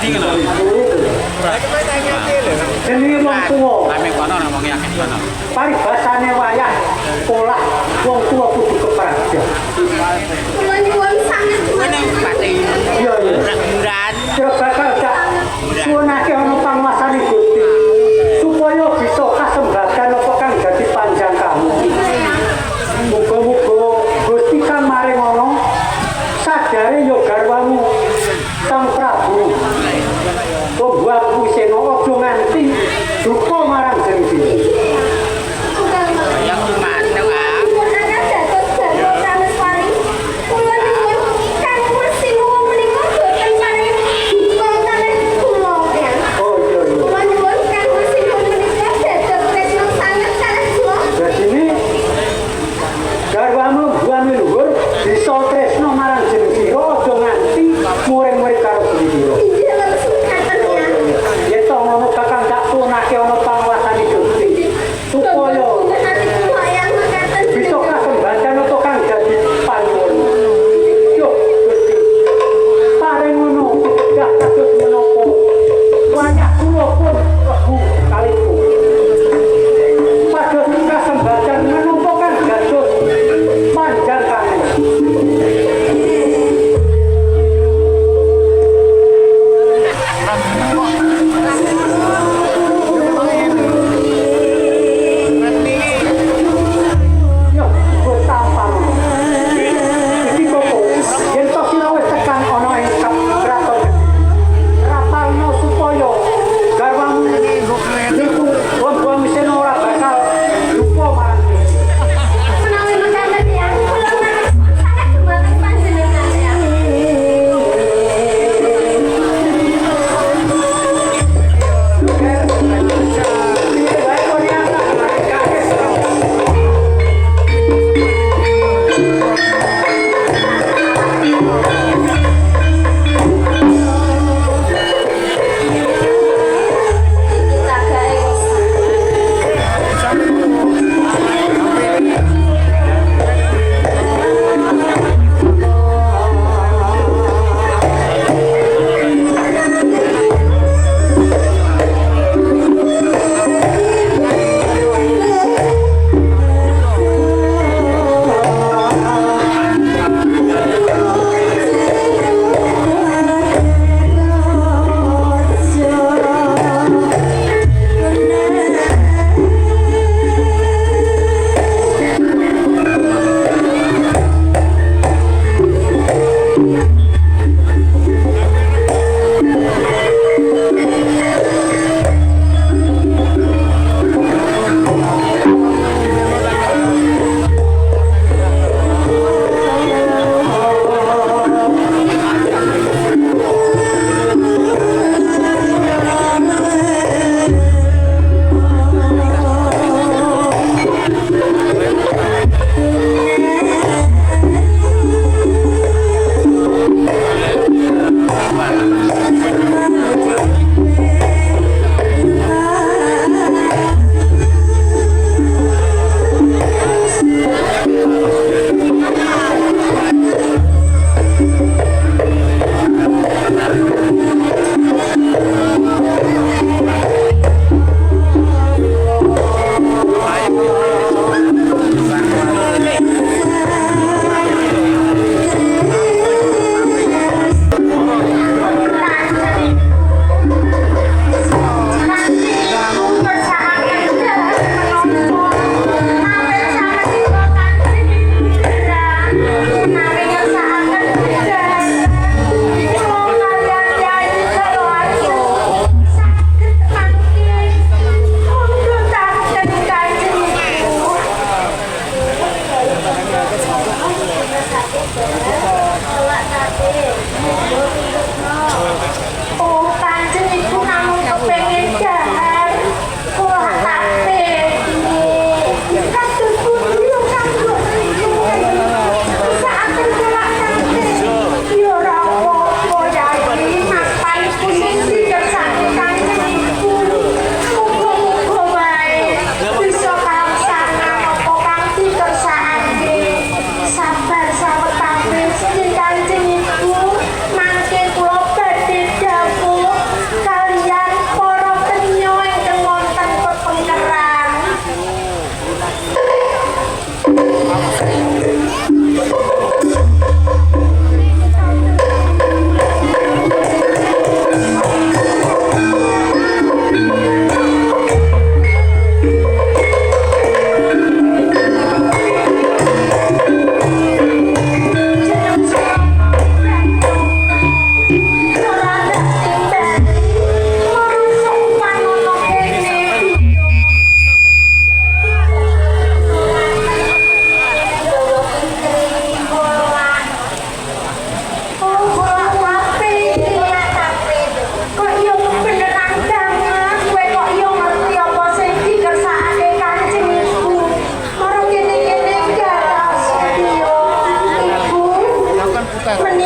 Dadi ngono. Jenenge wong tuwa. Ame kono ana wong yakin kono. Paribasane wayah pola wong tuwa kudu keprajan. Kula nyuwun sanget Kene pati. Iya iya. Muran. Kira bakal tak suwunake ana panguasane Gusti. Supaya bisa kasembadan apa kang dadi panjang kamu. Muga-muga Gusti kang maring ngono sadare yo garwamu Sang Prabu. Pembuat wisena aja nganti duka marang jeneng. Ya mantep ah. Pun akan dados garwa prameswari. Kula nyuwun kang mesin wong menika boten paring duka kalih kula ya. Oh iya iya. Kula nyuwun kang mesin wong menika dados tresno sanget kalih kula. Jadi garwamu buane luhur bisa tresno marang jeneng sira aja nganti muring-muring karo Gusti. Inggih langsung katen ya. Yen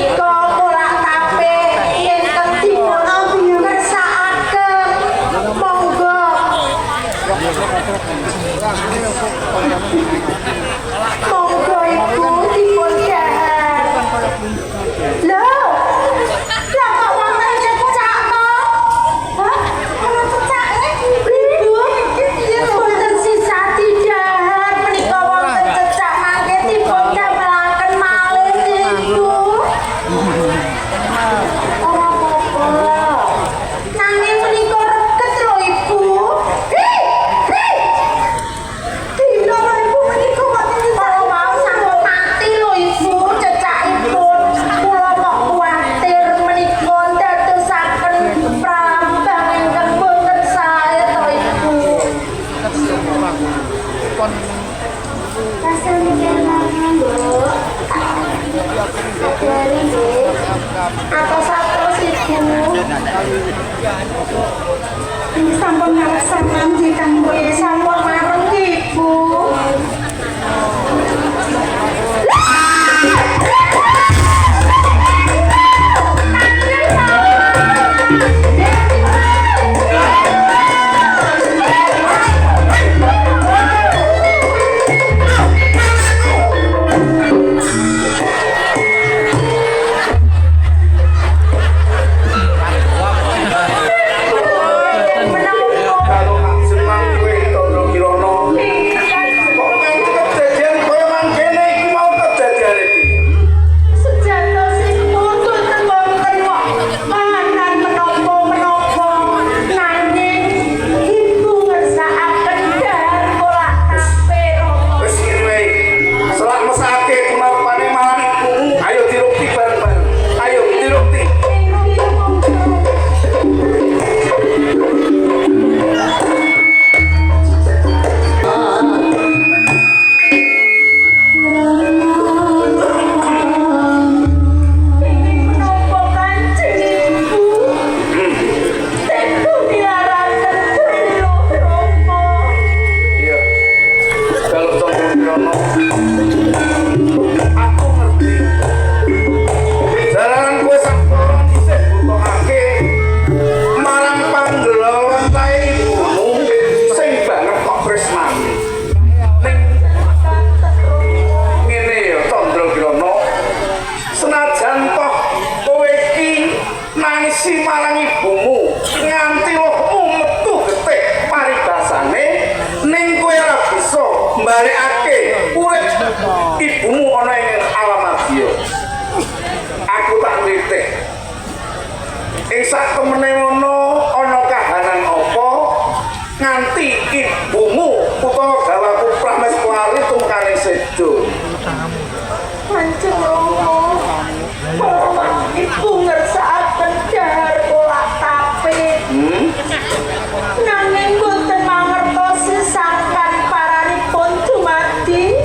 menika kula tape ingkang dipun kersakaken monggo monggo ibu dipun dhahar lho lah kok wonten cecak to hah ana cecake ibu mboten sisa didhahar menika wonten cecak mangke dipun damelaken malih ibu ora apa-apa nanging menika reget lho ibu dino ibu menika wonten cecak mau sampun mati lho ibu cecakipun kula kok kuwatir menika dadosaken prambang ingkang boten sae to ibu Pasal niki lho dari atau satu ibu sampun ngalaksanan di kanggo sampun mareng ibu Kalau senang kowe Tandra Kirana kok nganti kejadian kaya mangkene iki mau kejadian iki sejatos ibu boten wonten kok kahanan menapa-menapa nanging ibu ngersakaken dhahar kula tape wis ngene selak mesake kunapane marang ibumu ayo dirukti bareng-bareng ayo dirukti menapa kanjeng ibu tentu diaraken Trilo Rama iya kalau Tandra Kirana aku ngerti jalanan kowe sampun isih butuhake marang pandelon tae ibumu sing banget kok tresnani ning ngene ya Tandra Kirana senajan toh kowe iki nangisi marang ibumu nganti lohmu metu getik paribasane ning kowe ora bisa mbalekake urip ibumu ana ing alam margiya aku tak nitih ing sak temene ngono ana kahanan apa nganti ibumu utawa gawaku Prameswari tumekane sedo Kanjeng Rama ibu ngersakaken dhahar kula tape nanging boten mangertos sesangkan paranipun dumadi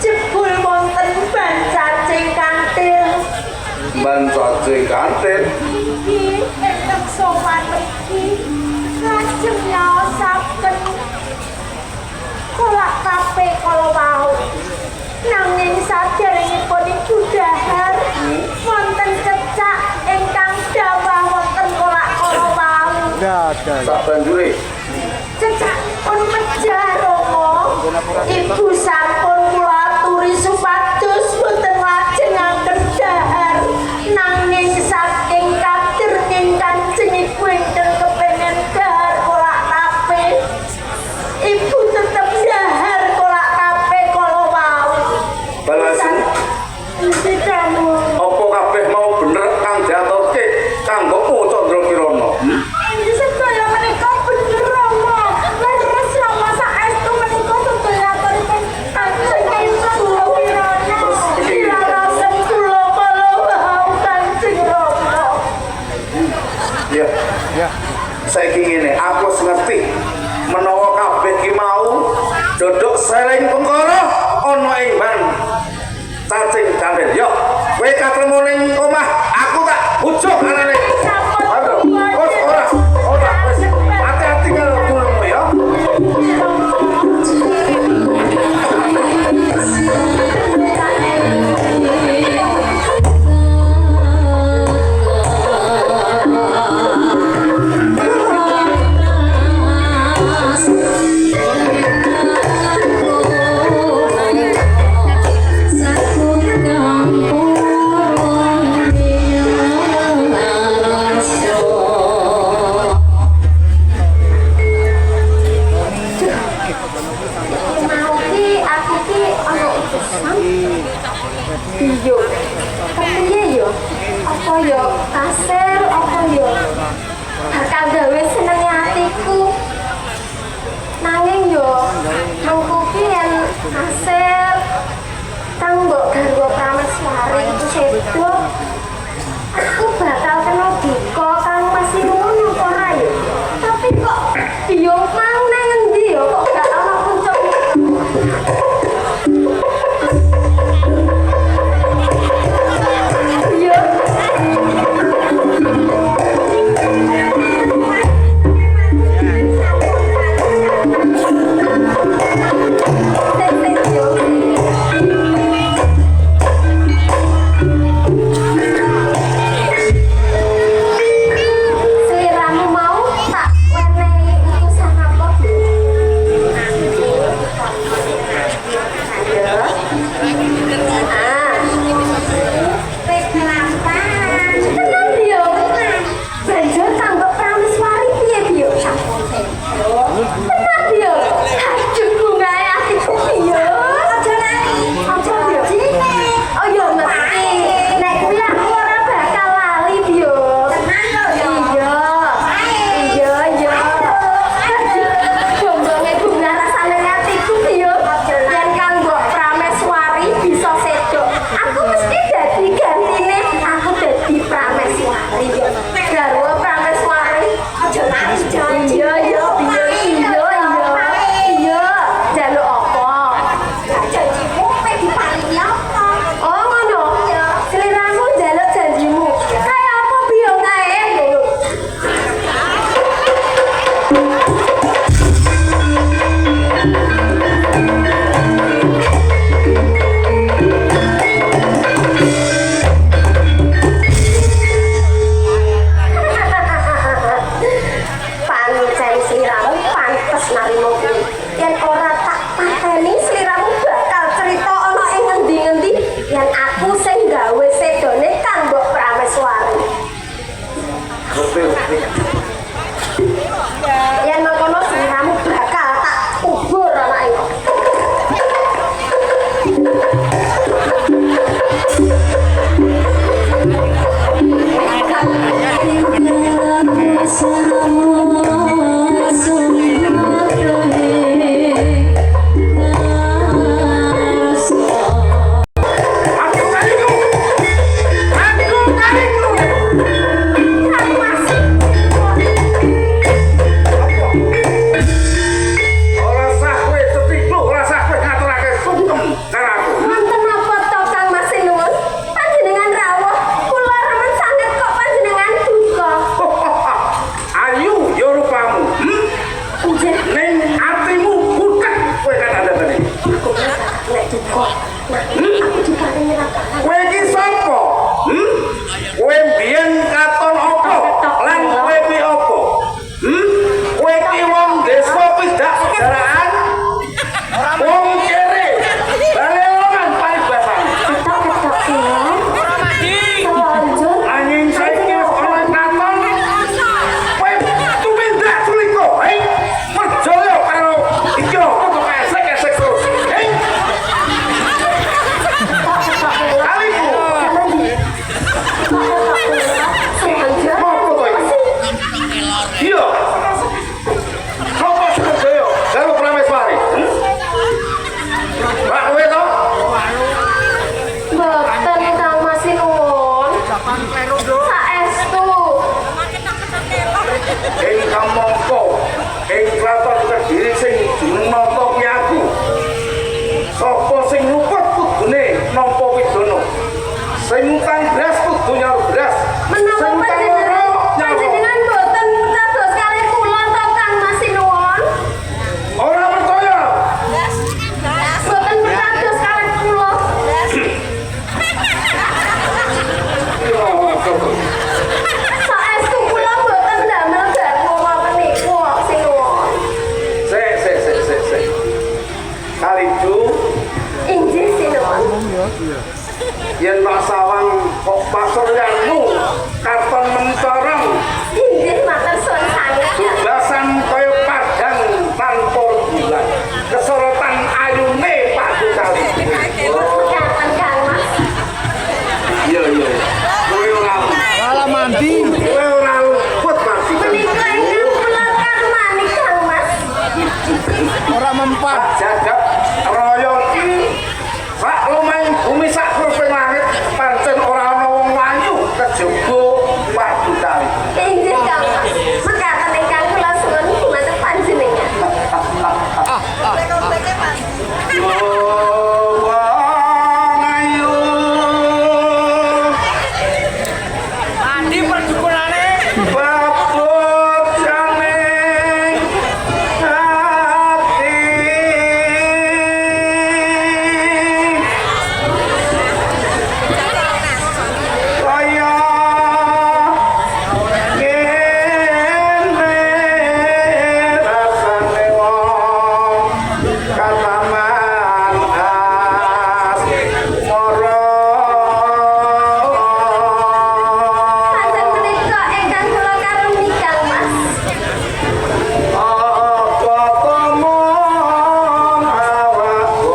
jebul wonten ban cacing kantil ban cacing kantil iki ingkang sowan iki lajeng nyaosaken kula tape kala wau nanging saderengipun ibu dhahar wonten cecak ingkang dawah wonten kala wau sak banjure cecakipun pejah Rama ibu sampun kula aturi supados boten lajengaken dhahar nanging saking kadirning Kanjeng Ibu ingkang kepengin dhahar kula tape ibu tetep dhahar kula tape kala wau balasan Gusti kamu apa kabeh mau bener kang diaturke kanggomu Tandra Kirana ini sedaya menika bener Rama leres Rama saestu menika sedaya aturipun Kanjeng Ibu Wirana dirarasen kula kala wau Kanjeng Rama ya saiki ngene aku wis ngerti menawa kabeh ki mau dodok seleng pengkara ana ing ban cacing kantil yo kowe katremu ning omah aku tak ujug anane aduh ora wis hati-hati karo dulurmu ya yo kasil apa yo bakal gawe seneng hatiku nanging yo mengkupi yen kasil kang mbok garwa prameswari iku sedo aku bakal kena duka kang masih ngono kok ora yo tapi kok yo mang nang endi yo kok gak ana puncuk yang mengkono sliramu bakal tak kubur anak itu. Sing utang beras kudu nyaur beras. Menapa panjenengan boten kados kalih kula to Kang Masinuwun? Ora percaya. Boten kados kalih kula. Ya, Kowe ora luput mati. Menika ingkang kula karmani Kang Mas. Ora mempan. Jagat raya iki sak lumayan bumi sak kruping langit pancen ora ana wong wayu kejaba Pak Butari. Inggih Kang Mas. Mekaten ingkang kula suwun dumateng panjenengan. Wong ayu Andi perjukunane. babut jane hati kaya ngene rasane wong kataman as moro Pancen menika ingkang kula karmani Kang Mas. apa tomong awakku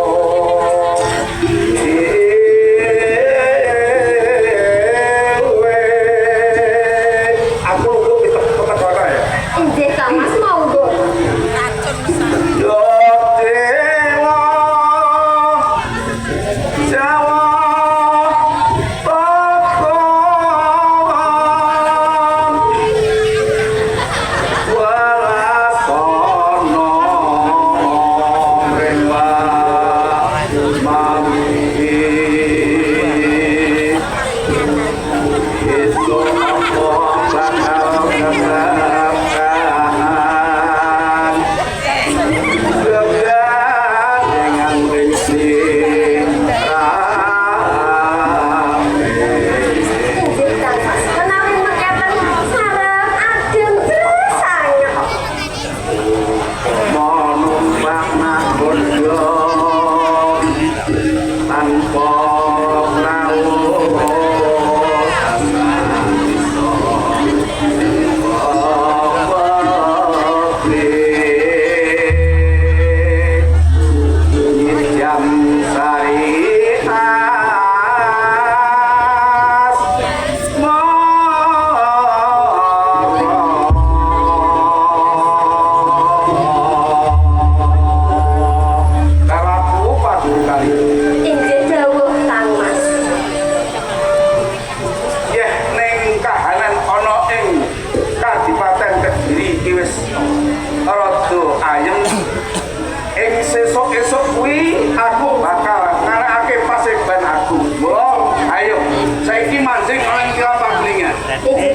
aku lugu ketek-ketek ya Inggih Kang Mas monggo. yo dewa jawa pakon walasono rewa mami itu apa bakal keberatan gegar dengan bensin rame Inggih Kang Mas. Menawi mekaten sareng ageng sanget. menumpak nakoda tanpa jam sari karaku padu kali Inggih dawuh Kang Mas. yeh ning kahanan ana ing Kadipaten Kediri iki wis rada ayem ing sesuk-esuk kuwi aku bakal ngarakake paseban aku. Wong, ayo saiki mancing ana ing Paglingan. Inggih